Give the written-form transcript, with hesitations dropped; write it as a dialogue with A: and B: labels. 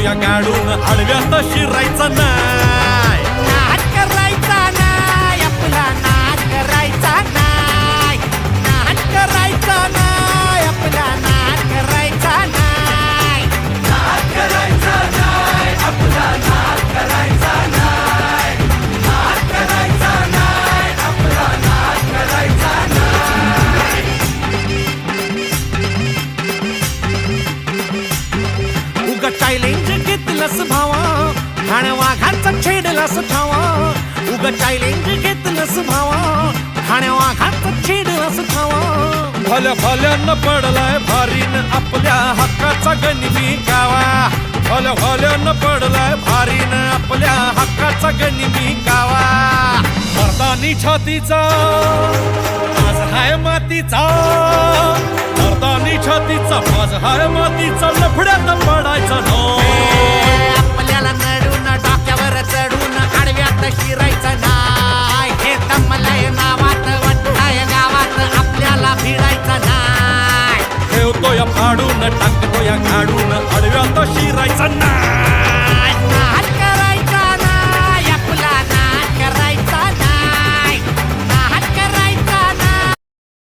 A: या गाडून आडव्यात शिरायचा नाही.
B: नाद करायचा नाही आपला, नाद करायचा नाही, नाद करायचा नाही आपला, नाद करायचा नाही,
C: नाद करायचा नाही आपला, नाद करायचा नाही, नाद करायचा नाही आपला, नाद करायचा नाही.
B: उगा चॅलेंज घेतलंस भावा, ठाण्या वाघाचा छेडलास ठावा. उगा चॅलेंज घेतलंस भावा, ठाण्या वाघाचा छेडलास ठावा.
A: भल्या भल्यानं पडलाय भारीन आपल्या हक्काचा गनिमी गावा. भल्या भल्यानं पडलाय भारीन आपल्या हक्काचा गनिमी गावा. मर्दानी छातीचा आज हाय मातीचा, मर्दानी छातीचा आज हाय मातीचा, लफड्यात पडायचा नो.
B: आपल्याला नडून डोक्यावर चढून आडव्यात शिरायचं नाही. हे दमलय नावात वट्टाय गावात आपल्याला भिडायचं नाही.
A: ठेवतो या फाडून टाकतो या गाडून आडव्यात शिरायचा नाही.